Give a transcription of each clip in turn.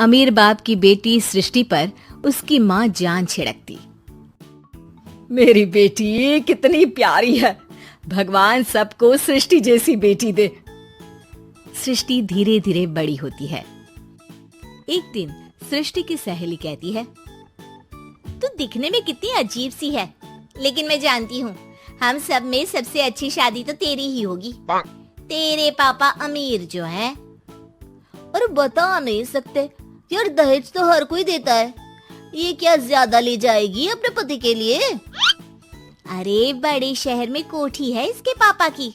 अमीर बाप की बेटी सृष्टि पर उसकी माँ जान छिड़कती। मेरी बेटी कितनी प्यारी है, भगवान सबको सृष्टि जैसी बेटी दे। सृष्टि धीरे धीरे बड़ी होती है। एक दिन सृष्टि की सहेली कहती है, तू दिखने में कितनी अजीब सी है, लेकिन मैं जानती हूँ हम सब में सबसे अच्छी शादी तो तेरी ही होगी। तेरे पापा अमीर जो हैं। और बता नहीं सकते यार, दहेज तो हर कोई देता है, ये क्या ज्यादा ले जाएगी अपने पति के लिए? अरे बड़े शहर में कोठी है इसके पापा की।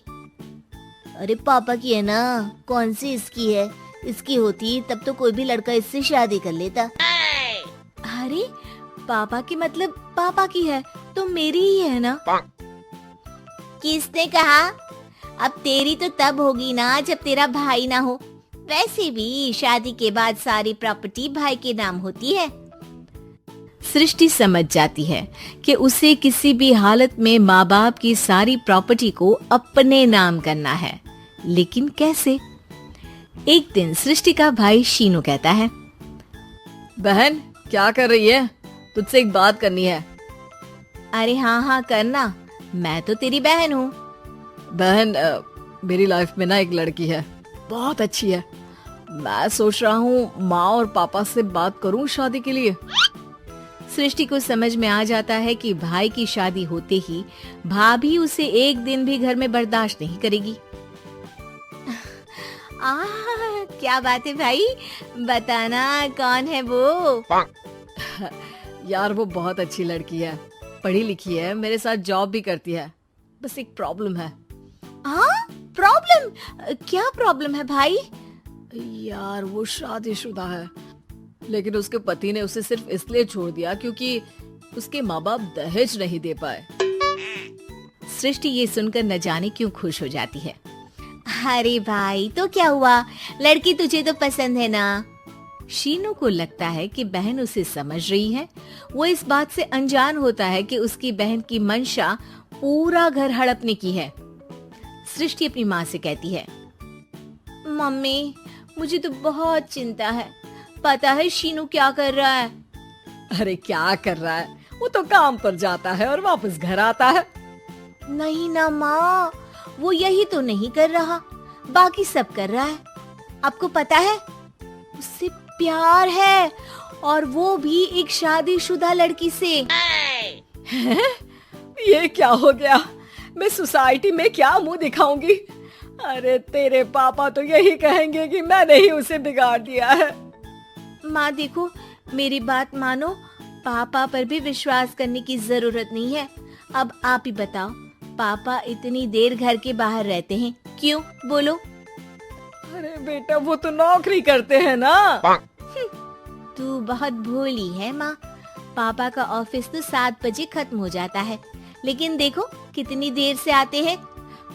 अरे पापा की है ना, कौन सी इसकी है? इसकी होती तब तो कोई भी लड़का इससे शादी कर लेता। अरे पापा की मतलब पापा की है तो मेरी ही है ना? किसने कहा? अब तेरी तो तब होगी ना जब तेरा भाई ना हो। वैसे भी शादी के बाद सारी प्रॉपर्टी भाई के नाम होती है। सृष्टि समझ जाती है कि उसे किसी भी हालत में माँ बाप की सारी प्रॉपर्टी को अपने नाम करना है, लेकिन कैसे? एक दिन सृष्टि का भाई शीनू कहता है, बहन क्या कर रही है? तुझसे एक बात करनी है। अरे हाँ हाँ करना, मैं तो तेरी बहन हूँ। बहन मेरी लाइफ में ना एक लड़की है, बहुत अच्छी है। मैं सोच रहा हूँ माँ और पापा से बात करूँ शादी के लिए। सृष्टि को समझ में आ जाता है कि भाई की शादी होते ही भाभी उसे एक दिन भी घर में बर्दाश्त नहीं करेगी। क्या बात है भाई, बताना कौन है वो? यार वो बहुत अच्छी लड़की है, पढ़ी लिखी है, मेरे साथ जॉब भी करती है। बस एक प्रॉब्लम है। हाँ प्रॉब्लम? क्या प्रॉब्लम है भाई? यार वो शादीशुदा है, लेकिन उसके पति ने उसे सिर्फ इसलिए छोड़ दिया क्योंकि उसके माँ बाप दहेज नहीं दे पाए। सृष्टि ये सुनकर न जाने क्यों खुश हो जाती है। अरे भाई तो क्या हुआ, लड़की तुझे तो पसंद है ना? शीनू को लगता है कि बहन उसे समझ रही है। वो इस बात से अनजान होता है कि उसकी बहन की मंशा पूरा घर हड़पने की है। सृष्टि अपनी माँ से कहती है, मम्मी मुझे तो बहुत चिंता है, पता है शीनू क्या कर रहा है? अरे क्या कर रहा है? वो तो काम पर जाता है और वापस घर आता है। नहीं ना माँ, वो यही तो नहीं कर रहा, बाकी सब कर रहा है। आपको पता है उससे प्यार है, और वो भी एक शादीशुदा लड़की से। ये क्या हो गया? मैं सोसाइटी में क्या मुंह दिखाऊंगी? अरे तेरे पापा तो यही कहेंगे कि मैंने ही उसे बिगाड़ दिया है। माँ देखो, मेरी बात मानो, पापा पर भी विश्वास करने की जरूरत नहीं है। अब आप ही बताओ, पापा इतनी देर घर के बाहर रहते हैं क्यों? बोलो। अरे बेटा वो तो नौकरी करते हैं ना। तू बहुत भोली है माँ, पापा का ऑफिस तो 7 बजे खत्म हो जाता है, लेकिन देखो कितनी देर से आते हैं।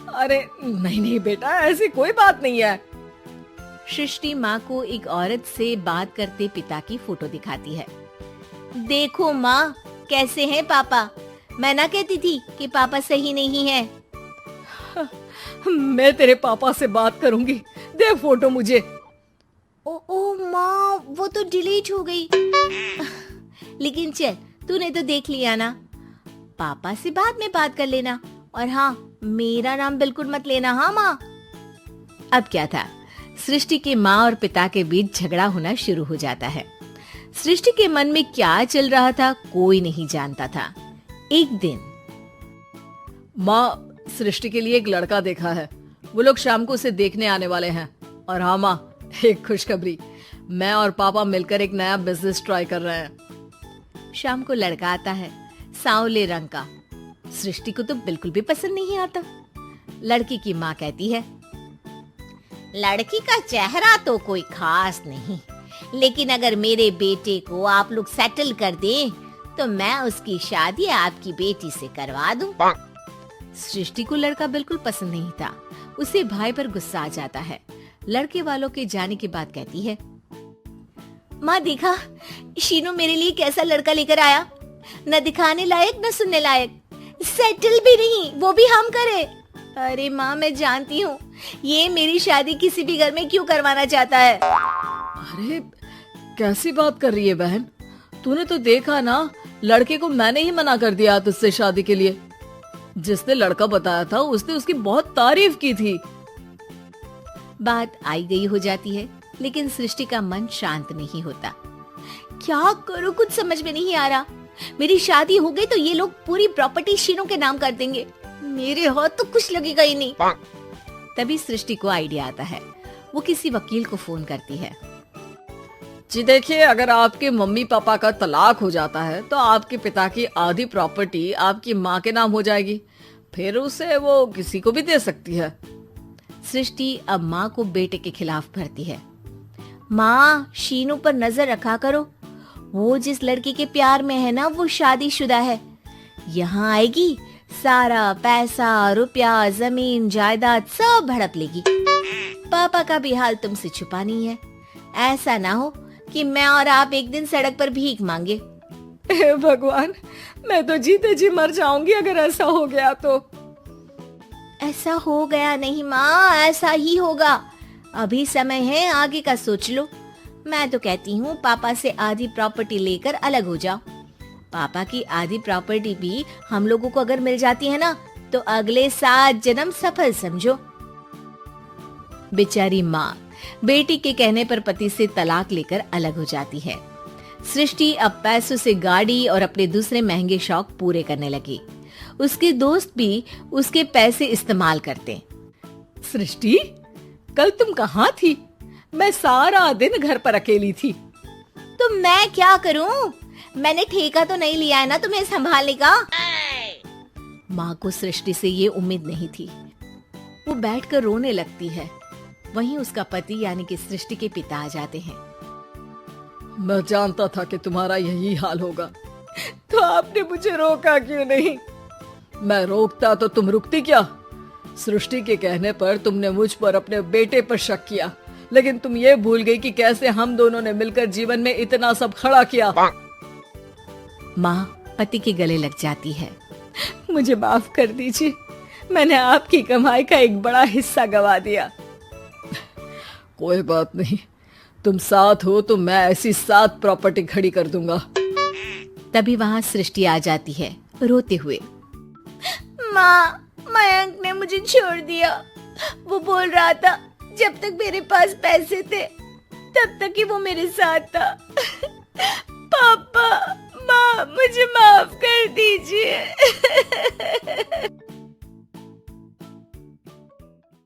अरे नहीं नहीं बेटा, ऐसी कोई बात नहीं है। सृष्टि माँ को एक औरत से बात करते पिता की फोटो दिखाती है। देखो माँ कैसे हैं पापा, मैं ना कहती थी कि पापा सही नहीं है। मैं तेरे पापा से बात करूंगी, दे फोटो मुझे। ओ माँ, वो तो डिलीट हो गई। लेकिन चल, तूने तो देख लिया ना, पापा से बाद में बात कर लेना। और हाँ, मेरा नाम बिल्कुल मत लेना। हाँ माँ। अब क्या था, सृष्टि के माँ और पिता के बीच झगड़ा होना शुरू हो जाता है। सृष्टि के मन में क्या चल रहा था कोई नहीं जानता था। एक दिन, माँ सृष्टि के लिए एक लड़का देखा है, वो लोग शाम को उसे देखने आने वाले हैं। और हाँ माँ, एक खुशखबरी, मैं और पापा मिलकर एक नया बिजनेस ट्राई कर रहे हैं। शाम को लड़का आता है, सांवले रंग का। सृष्टि को तो बिल्कुल भी पसंद नहीं आता। लड़की की माँ कहती है, लड़की का चेहरा तो कोई खास नहीं, लेकिन अगर मेरे बेटे को आप लोग सेटल कर दें तो मैं उसकी शादी आपकी बेटी से करवा दूं। सृष्टि को लड़का बिल्कुल पसंद नहीं था। उसे भाई पर गुस्सा आ जाता है। लड़के वालों के जाने के बाद कहती है, माँ देखा शीनू मेरे लिए कैसा लड़का लेकर आया, न दिखाने लायक न सुनने लायक, सेटल भी नहीं, वो भी हम करे। अरे माँ मैं जानती हूँ ये मेरी शादी किसी भी घर में क्यों करवाना चाहता है। अरे कैसी बात कर रही है बहन? तूने तो देखा ना, लड़के को मैंने ही मना कर दिया तुझसे शादी के लिए। जिसने लड़का बताया था उसने उसकी बहुत तारीफ की थी। बात आई गई हो जाती है, लेकिन सृष्टि का मन शांत नहीं होता। क्या करूं, कुछ समझ में नहीं आ रहा। मेरी शादी हो गई तो ये लोग पूरी प्रॉपर्टी शीनू के नाम कर देंगे, मेरे हाथ तो कुछ लगेगा ही नहीं। तभी सृष्टि को आइडिया आता है। वो किसी वकील को फोन करती है। जी देखिए, अगर आपके मम्मी पापा का तलाक हो जाता है तो आपके पिता की आधी प्रॉपर्टी आपकी माँ के नाम हो जाएगी, फिर उसे वो किसी को भी दे सकती है। सृष्टि अब माँ को बेटे के खिलाफ भरती है। माँ, शीनू पर नजर रखा करो, वो जिस लड़की के प्यार में है ना, वो शादीशुदा है। यहाँ आएगी, सारा पैसा, रुपया, जमीन, जायदाद सब हड़प लेगी। पापा का भी हाल तुमसे छुपा नहीं है। ऐसा ना हो कि मैं और आप एक दिन सड़क पर भीख मांगे। हे भगवान, मैं तो जीते जी मर जाऊंगी अगर ऐसा हो गया तो। ऐसा हो गया नहीं माँ, ऐसा ही होगा। अभी समय है, आगे का सोच लो। मैं तो कहती हूँ पापा से आधी प्रॉपर्टी लेकर अलग हो जाओ। पापा की आधी प्रॉपर्टी भी हम लोगों को अगर मिल जाती है ना, तो अगले 7 जन्म सफल समझो। बेचारी माँ बेटी के कहने पर पति से तलाक लेकर अलग हो जाती है। सृष्टि अब पैसों से गाड़ी और अपने दूसरे महंगे शौक पूरे करने लगी। उसके दोस्त भी उसके पैसे इस्तेमाल करते। सृष्टि, कल तुम कहाँ थी? मैं सारा दिन घर पर अकेली थी। तो मैं क्या करूं? मैंने ठेका तो नहीं लिया है ना तुम्हें संभालने का। माँ को सृष्टि से ये उम्मीद नहीं थी। वो बैठकर रोने लगती है। वहीं उसका पति यानी कि सृष्टि के पिता आ जाते हैं। मैं जानता था कि तुम्हारा यही हाल होगा, तो आपने मुझे रोका क्यों नहीं? मैं रोकता तो तुम रुकती क्या? सृष्टि के कहने पर तुमने मुझ पर अपने बेटे पर शक किया, लेकिन तुम ये भूल गई कि कैसे हम दोनों ने मिलकर जीवन में इतना सब खड़ा किया। माँ पति के गले लग जाती है। मुझे माफ कर दीजिए, मैंने आपकी कमाई का एक बड़ा हिस्सा गवा दिया। कोई बात नहीं, तुम साथ हो तो मैं ऐसी 7 प्रॉपर्टी खड़ी कर दूंगा। तभी वहाँ सृष्टि आ जाती है रोते हुए। माँ, मयंक ने मुझे छोड़ दिया। वो बोल रहा था जब तक मेरे पास पैसे थे तब तक ही वो मेरे साथ था। पापा, माँ, मुझे माफ कर दीजिए।